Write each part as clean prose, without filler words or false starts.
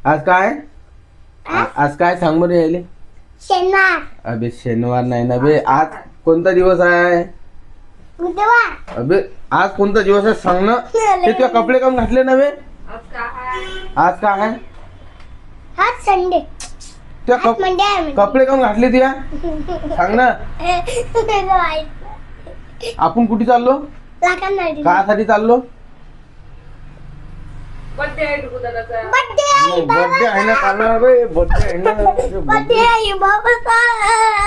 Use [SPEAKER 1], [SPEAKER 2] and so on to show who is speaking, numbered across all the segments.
[SPEAKER 1] आज काय आज काय सांग बरं यायले.
[SPEAKER 2] शनिवार.
[SPEAKER 1] अबे शनिवार नाही ना बे. आज कोणता दिवस आहे?
[SPEAKER 2] बुधवार.
[SPEAKER 1] अबे आज कोणता दिवस आहे सांग ना. ते तुझे कपडे कम घातले ना बे. आज काय आहे?
[SPEAKER 2] आज संडे.
[SPEAKER 1] त्या
[SPEAKER 2] आज मंडे आहे.
[SPEAKER 1] कपडे कम घातले तुया सांग ना. आपण कुठे चाललो? कासाठी चाललो?
[SPEAKER 3] बर्थडे आहे डुगू दादाचा.
[SPEAKER 1] बर्थडे आहे ना. चालणार बे बर्थडे आहे ना.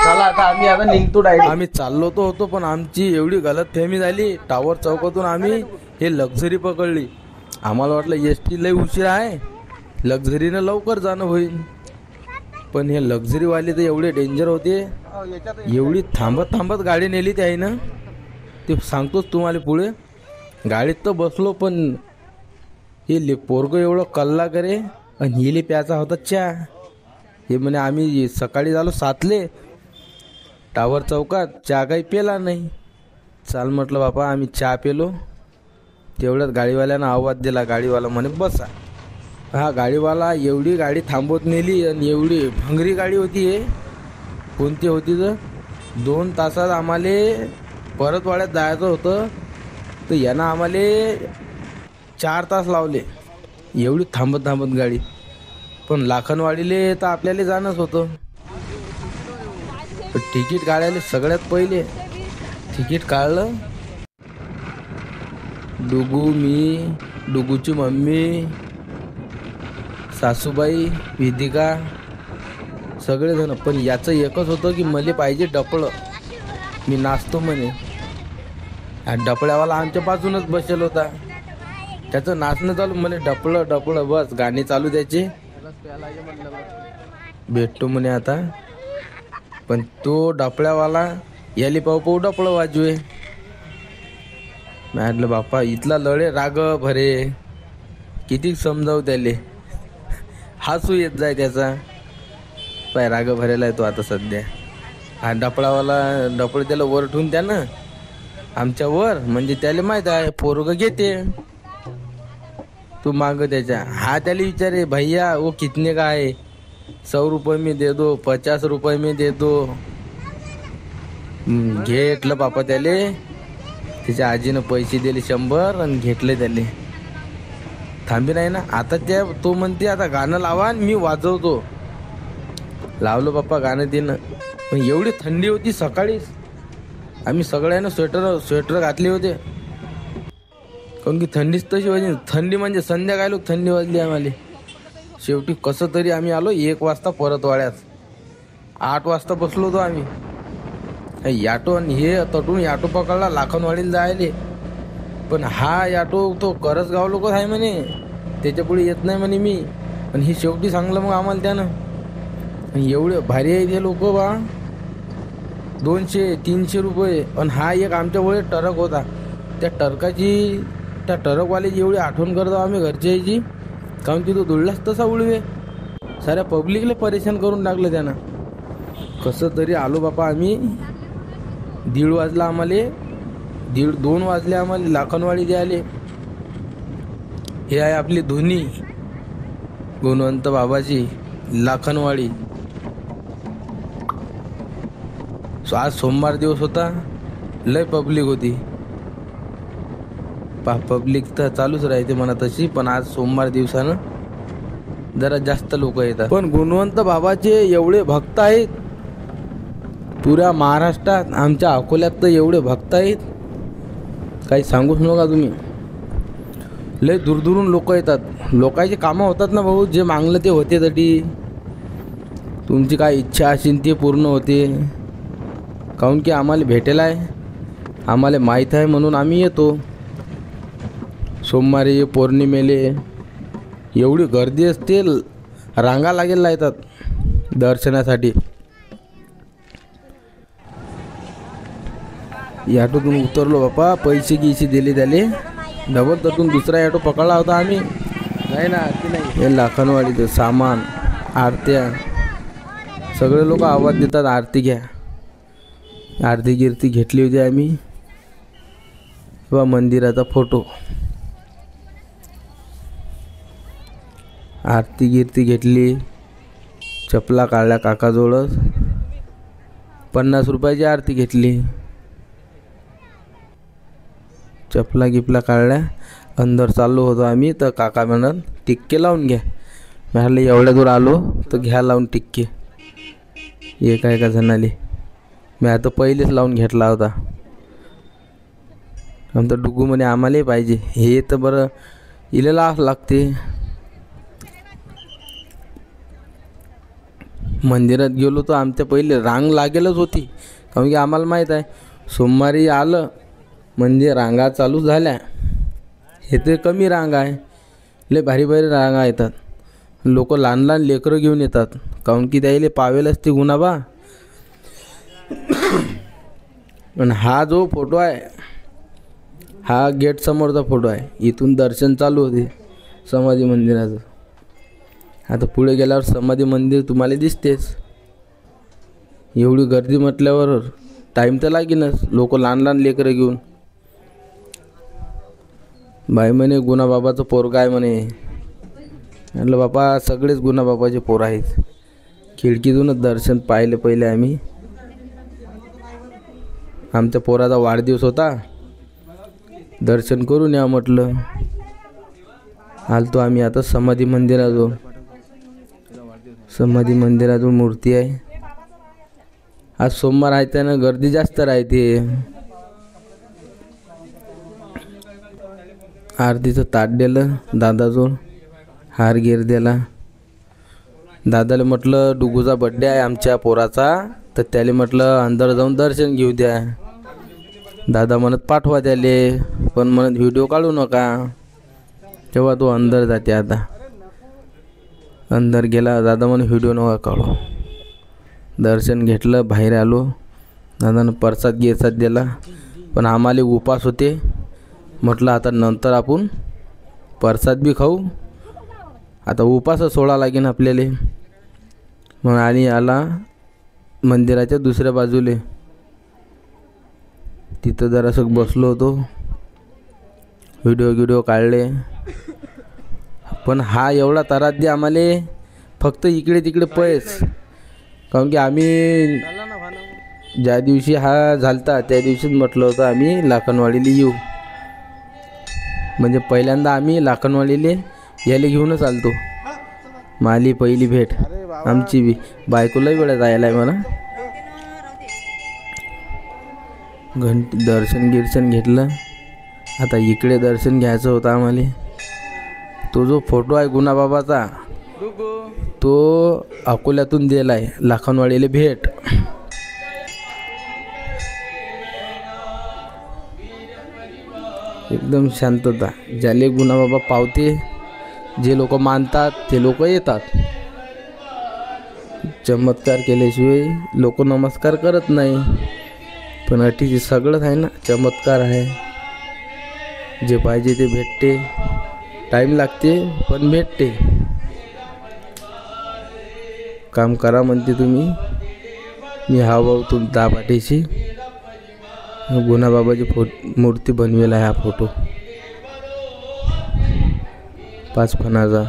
[SPEAKER 1] चला आता आम्ही आता निघतो डायरेक्ट. आम्ही चाललो तो होतो पण आमची एवढी गलतफहमी झाली. टावर चौकातून आम्ही हे लक्झरी पकडली. आम्हाला वाटलं एसटी लय उशीर आहे, लक्झरीनं लवकर जाणं होईल. पण हे लक्झरीवाले तर एवढे डेंजर होते. एवढी थांबत थांबत गाडी नेली ते आहे ना. ते सांगतोच तुम्हाला पुढे. गाडीत तर बसलो पण हे पोरगं एवढं कल्ला करे आणि हिले प्याचा होता चहा. हे म्हणे आम्ही सकाळी झालो 7ले टावर चौकात, चहा काही पेला नाही. चाल म्हटलं बापा आम्ही चहा पेलो. तेवढ्यात गाडीवाल्यानं आवाज दिला. गाडीवाला म्हणे बसा. हा गाडीवाला एवढी गाडी थांबवत नेली आणि एवढी भंगरी गाडी होती. हे कोणती होती तर 2 तासात आम्हाला परतवाड्यात जायचं होतं तर यानं आम्हाला 4 तास लावले. एवढी थांबत थांबत गाडी. पण लाखनवाडीले तर आपल्याला जाणंच होतं. तिकीट काढायला सगळ्यात पहिले तिकीट काढलं. डुगू, मी, डुगूची मम्मी, सासूबाई, विधिका सगळेजण. पण याचं एकच होतं की मला पाहिजे डपळं. मी नाचतो म्हणे. डपळ्यावाला आमच्या बाजूनच बसेल होता. त्याचं नाचणं चालू. म्हणे डपळं डपळं बस गाणी चालू द्यायचे. भेटतो म्हणे आता. पण तो डपळ्यावाला याली पाहू पाहू डपळं वाजवे. म्हटलं बापा इथला लढे राग भरे. किती समजावू त्याले. हसू येत जाय त्याचा. पाय राग भरेला आहे तो आता सध्या. हा डपळावाला डपळ त्याला वर ठेवून त्यानं आमच्या वर. म्हणजे त्याला माहित आहे पोरगं घेते तू माग त्याच्या. हा त्याला विचारे भैया वो कितने का है? 100 रुपये में दे दो, 50 रुपये में दे दो. घेतलं बापा त्याले. त्याच्या आजीनं पैसे दिले 100 आणि घेतले त्याले. थांबी नाही ना आता. त्या तो म्हणते आता गाणं लावा आणि मी वाजवतो. लावलं बाप्पा गाणं तिनं. पण एवढी थंडी होती सकाळीच. आम्ही सगळ्यांना स्वेटर घातले होते. कारण की थंडीच तशी वाजली. थंडी म्हणजे संध्याकाळी थंडी वाजली आम्हाला. शेवटी कसं तरी आम्ही आलो 1 वाजता परतवाड्यात. 8 वाजता बसलो होतो आम्ही. याटो आणि हे तटून याटो पकडला लाखनवाडीला जायले. पण हा याटो तो करसगाव लोक आहे म्हणे. त्याच्या पुढे येत नाही म्हणे मी. पण हे शेवटी सांगलं मग आम्हाला त्यानं. एवढे भारी आहे ते लोक बा. 200-300 रुपये. आणि हा एक आमच्या वर ट्रक होता. त्या ट्रकवाल्याची एवढी आठवण करतो आम्ही घरच्या यायची. काहून की तो दुडलाच तसा उडवे. साऱ्या पब्लिकला परेशान करून टाकलं त्यानं. कसं तरी आलो बापा आम्ही. 1:30 वाजला आम्हाला. 1:30-2 वाजले आम्हाला लाखनवाडी द्यायले. हे आहे आपली धुनी गुणवंत बाबाची लाखनवाडी. आज सोमवार दिवस होता. लय पब्लिक होती. पब्लिक तर चालूच राहते म्हणा तशी. पण आज सोमवार दिवसानं जरा जास्त लोक येतात. पण गुणवंत बाबाचे एवढे भक्त आहेत पुऱ्या महाराष्ट्रात. आमच्या अकोल्यात तर एवढे भक्त आहेत काही सांगूच नका तुम्ही. लय दूरदूरून लोक येतात. लोकांची कामं होतात ना भाऊ. जे मागलं ते होते तटी. तुमची काय इच्छा असेल ते पूर्ण होते. काहून की आम्हाला भेटेला आहे. आम्हाला माहीत आहे म्हणून आम्ही येतो. सोमवारी पौर्णिमेले एवढी गर्दी असते. रांगा लागेल येतात दर्शनासाठी. ॲटोतून उतरलो बापा. पैसे गिसे दिले त्याले. डबल त्यातून दुसरा ॲटो पकडला होता आम्ही. नाही ना ती नाही. हे लाखनवाडीचं सामान आरत्या सगळे लोक आवाज देतात आरती घ्या. आरती गिरती घेतली होती आम्ही. किंवा मंदिराचा फोटो. आरती गिरती घेतली, चपला काढल्या काकाजवळच, 50 रुपयाची आरती घेतली, चपला गिपला काढल्या. अंदर चाललो होतो आम्ही तर काका म्हणत टिक्के लावून घ्या. म्हटलं एवढ्या दूर आलो तर घ्या लावून टिक्के. एका जणाले मी आता पहिलेच लावून घेतला होता. नंतर डुगू म्हणे आम्हालाही पाहिजे. हे तर बरं इले लावावं लागते. मंदिरात गेलो तर आमच्या पहिले रांग लागेलच होती, कारण की आम्हाला माहीत आहे सोमवारी आलं म्हणजे रांगा चालू झाल्या. हे तर कमी रांग आहे, लय भारी भारी रांगा येतात. लोक लहान लहान लेकरं घेऊन येतात, काहून की त्याला पावेलच ते गुणाबा. पण हा जो फोटो आहे हा गेट समोरचा फोटो आहे. इथून दर्शन चालू होते समाधी मंदिराचं. आता पुढे गेल्यावर समाधी मंदिर तुम्हाला दिसतेच. एवढी गर्दी म्हटल्यावर टाईम तर लागेनच. लोक लहान लहान लेकरं घेऊन. बाई म्हणे गुणाबाबाचं पोरगा आहे म्हणे. म्हटलं बापा सगळेच गुणाबाबाचे पोर आहेत. खिडकीतूनच दर्शन पाहिले पहिले आम्ही. आमच्या पोराचा वाढदिवस होता, दर्शन करून या म्हटलं. आलतो आम्ही आता समाधी मंदिराजवळ. समाधी मंदिराजवळ मूर्ती आहे. आज सोमवार आहे त्यानं गर्दी जास्त राहते. आरतीचं ताट दिलं दादाजवळ, हार गिर दिला. दादाला म्हटलं डुगूचा बड्डे आहे आमच्या पोराचा, तर त्याला म्हटलं अंदर जाऊन दर्शन घेऊ द्या. दादा म्हणत पाठवा त्याले, पण म्हणत व्हिडिओ काढू नका. तेव्हा तो अंदर जाते. आता अंदर गेला. दादा म्हणे व्हिडिओ नका काढू. दर्शन घेतलं, बाहेर आलो. दादानं प्रसाद गिरसाद दिला, पण आम्हाला उपास होते. म्हटलं आता नंतर आपण प्रसाद बी खाऊ, आता उपासच सोडा लागेन आपल्याला. मग आणि आला मंदिराच्या दुसऱ्या बाजूले. तिथं जरासं बसलो होतो, व्हिडिओ काढले. पण हा एवढा त्रास दे आम्हाला, फक्त इकडे तिकडे पळेच. कारण की आम्ही ज्या दिवशी हा झालता त्या दिवशीच म्हटलं होतं आम्ही लाखनवाडीला येऊ. म्हणजे पहिल्यांदा आम्ही लाखनवाडीला याला घेऊनच आलतो. माली पहिली भेट आमची बी. बायकोलाही वेळा जायला आहे मला. दर्शन गिर्शन घेतलं. आता इकडे दर्शन घ्यायचं होतं आम्हाला. तो जो फोटो आहे गुणाबाबाचा तो अकोल्यातून दिला आहे लाखनवाडीला भेट. एकदम शांतता. ज्याले गुणाबाबा पावते, जे लोक मानतात ते लोक येतात. चमत्कार केल्याशिवाय लोक नमस्कार करत नाही. पण अटीची सगळंच आहे ना, चमत्कार आहे. जे पाहिजे ते भेटते. टाईम लागते पण भेटते. काम करा म्हणते तुम्ही. मी हाव तुम दापाटीची गुणाबाबाची मूर्ती बनवेला आहे. हा फोटो 5 फणाचा.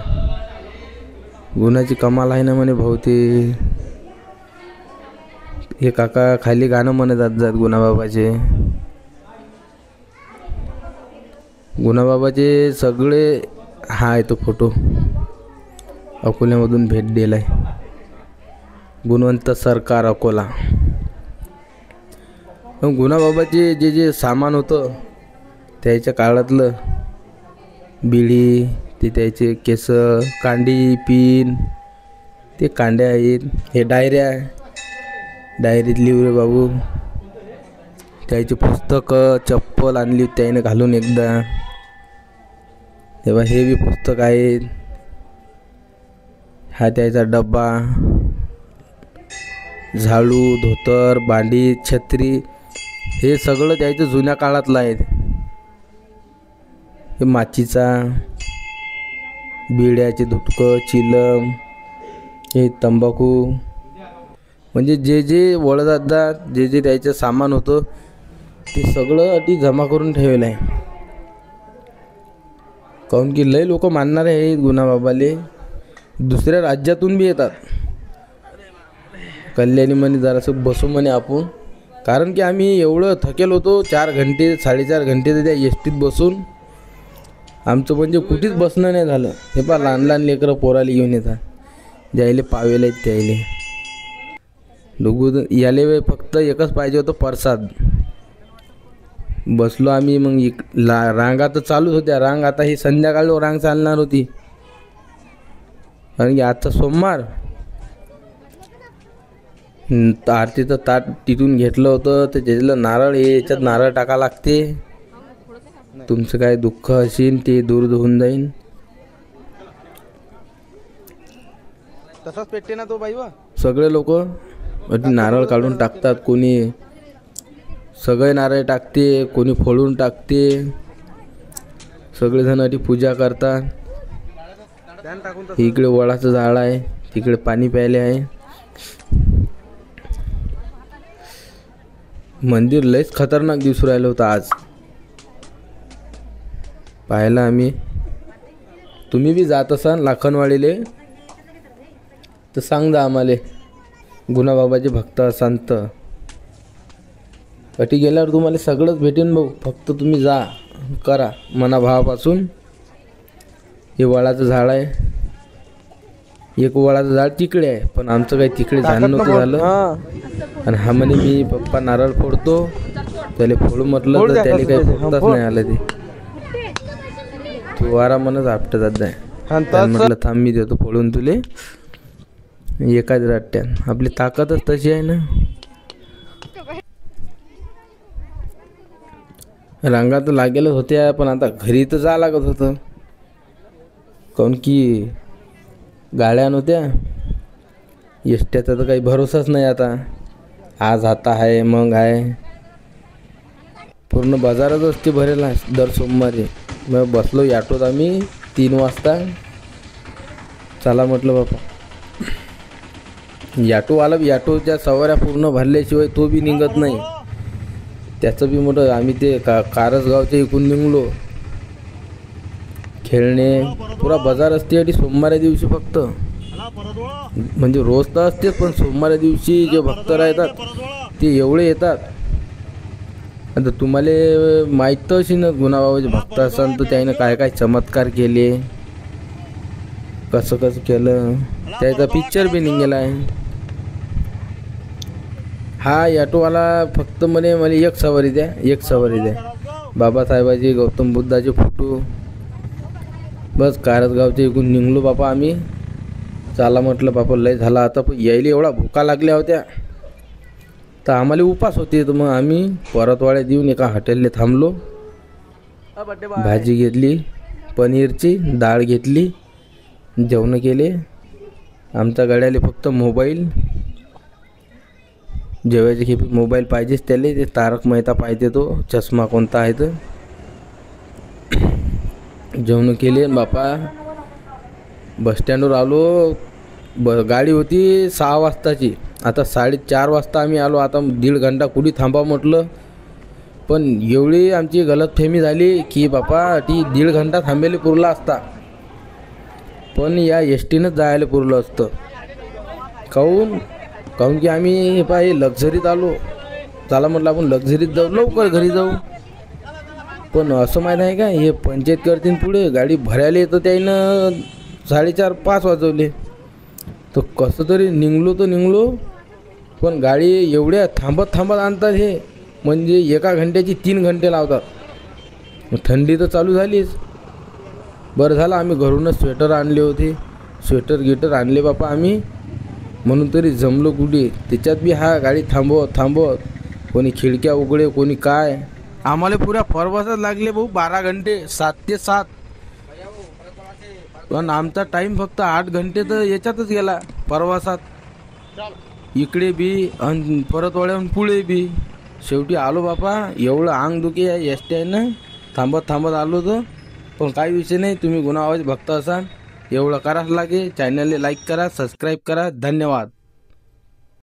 [SPEAKER 1] गुणाची कमाल आहे ना म्हणे भाऊ. ते हे काका खाली गाणं म्हणत जात गुणाबाबाचे. गुणाबाबाचे सगळे हा आहे तो फोटो. अकोल्यामधून भेट दिलाय. गुणवंत सरकार अकोला. गुणाबाबाचे जे जे सामान होतं त्याच्या काळातलं, बिडी, ते त्याचे केस, कांडी, पिन, ते कांड्या आहेत. हे डायऱ्या, डायरीत लिवरे बाबू. त्याची पुस्तकं, चप्पल आणली त्याने घालून एकदा. तेव्हा हे बी पुस्तक आहेत. हा त्याचा डब्बा, झाडू, धोतर, बांडी, छत्री, हे सगळं त्याचं जुन्या काळातलं आहे. हे माचीचा, बिड्याचे धुटकं, चिलम, हे तंबाखू, म्हणजे जे जे वळदात जे जे त्याचं सामान होतं ते सगळं अटी जमा करून ठेवलं आहे. काहून की लय लोक मानणारे आहेत गुणाबाबाले. दुसऱ्या राज्यातून बी येतात. कल्याणी म्हणे जरासं बसू म्हणे आपण, कारण की आम्ही एवढं थकेल होतो. 4 घंटे 4.5 घंटे तर त्या एस टीत बसून आमचं म्हणजे कुठेच बसणं नाही झालं. हे पहा लहान लहान लेकरं पोराला घेऊन येतात, ज्यायले पावेले आहेत त्यायले. लोगू याले फक्त एकच पाहिजे होतं, प्रसाद. बसलो आम्ही. मग रांगा तर चालूच होत्या. रांग आता ही संध्याकाळी रांग चालणार होती, कारण की आजचा सोमवार. आरतीचं ताट तिथून घेतलं होतं, तर त्याच्यातलं नारळ याच्यात नारळ टाका लागते. तुमचं काय दुःख असेल ते दूर होऊन जाईन.
[SPEAKER 4] तसाच पेटते ना तो बाई वा.
[SPEAKER 1] सगळे लोक नारळ काढून टाकतात. कोणी सगळे नारळ टाकते, कोणी फोडून टाकते. सगळेजण अटी पूजा करतात. इकडे वडाचं झाड आहे, तिकडे पाणी प्यायले आहे. मंदिर लयच खतरनाक दिसू राहिलं होतं आज पाहायला आम्ही. तुम्ही बी जात असाल लाखनवाडीले तर सांग जा आम्हाला. गुणाबाबाचे भक्त असाल तर अटी गेल्यावर तुम्हाला सगळंच भेटेन भाऊ. फक्त तुम्ही जा, करा मनाभावापासून. हे वडाचं झाड आहे, एक वडाचं झाड तिकडे आहे, पण आमचं काही तिकडे जाणं नव्हतं झालं. आणि हा म्हणे मी पप्पा नारळ फोडतो, त्याला फोडू म्हटलं तर त्याला काही फोडताच नाही आलं. ते वारा मनच आपटत जात आहे. म्हटलं थांब मी देतो फोडून तुले एकाच रट्ट्यात. आपली ताकदच तशी आहे ना. रांगा तर लागेलच होत्या, पण आता घरी तर जा लागत होतं, काऊन की गाड्या नव्हत्या. एसट्याचा तर काही भरोसाच नाही आता. आज आता आहे मग आहे, पूर्ण बाजारच असते भरेला दर सोमवारी. मग बसलो ॲटोत आम्ही 3 वाजता. चला म्हटलं बापा. ॲटोवाला बी ॲटोच्या सवाऱ्या पूर्ण भरल्याशिवाय तो बी निघत नाही. त्याचं बी मोठं. आम्ही ते कारसगावच्या इकडून निघलो. खेळणे पुरा बाजार असते आणि सोमवाऱ्या दिवशी फक्त, म्हणजे रोज तर असतेच, पण सोमवाऱ्या दिवशी जे भक्त राहतात ते एवढे येतात. आता तुम्हाला माहीत तर अशी ना, गुणाबाबाचे भक्त असाल तर त्याने काय काय चमत्कार केले, कसं कसं केलं. त्याचा पिक्चर बी निघाला आहे. हा ॲटोवाला फक्त म्हणे मला एक सवारी द्या, एक सवारी द्या. बाबासाहेबाचे गौतम बुद्धाचे फोटो. बस कारसगावच्या इकडून निघलो बापा आम्ही. चला म्हटलं बापा लय झाला आता. पण यायला एवढा भुका लागल्या होत्या तर आम्हाला उपास होते. तर मग आम्ही परतवाड्यात येऊन एका हॉटेलला थांबलो. भाजी घेतली, पनीरची डाळ घेतली, जेवण केले. आमच्या गाड्याला फक्त मोबाईल, जेवायचे खेपी मोबाईल पाहिजेच त्याला. ते तारक मेहता पाहिजे, तो चष्मा कोणता आहे तर. जेवण केले बापा. बसस्टँडवर आलो. गाडी होती 6 वाजताची. आता 4:30 वाजता आम्ही आलो. आता 1.5 घंटा कुठे थांबा म्हटलं, पण एवढी आमची गलतफहमी झाली की बापा ती 1.5 घंटा थांबेले पुरला असता, पण या एस टीनंच जायला पुरलं असतं. काहून की आम्ही पाहिजे लक्झरीत आलो. चला म्हटलं आपण लक्झरीत जाऊ, लवकर घरी जाऊ. पण असं माहीत आहे का, हे पंचायत करतील पुढे गाडी भरायला येतं त्यानं 4:30-5 वाजवले. तर कसं तरी निघलो, पण गाडी एवढ्या थांबत आणतात हे, म्हणजे एका घंट्याची 3 घंटे लावतात. थंडी तर चालू झालीच. बरं झालं आम्ही घरूनच स्वेटर आणले होते. स्वेटर आणले बापा आम्ही, म्हणून तरी जमलो कुठे. त्याच्यात बी हा गाडी थांबवत कोणी खिडक्या उघडे, कोणी काय. आम्हाला पुऱ्या परवासात लागले भाऊ 12 घंटे, 7 ते 7. पण आमचा टाईम फक्त 8 घंटे तर याच्यातच गेला परवासात. इकडे बी आणि परतवाड्याहून पुढे बी. शेवटी आलो बापा. एवढं अंग दुखी आहे एस टी आहे ना. थांबत आलो तर. पण काही विषय नाही, तुम्ही गुणाबाबाचे भक्त असाल एवढं कराच लागे. चॅनलला लाईक करा, सबस्क्राईब करा. धन्यवाद.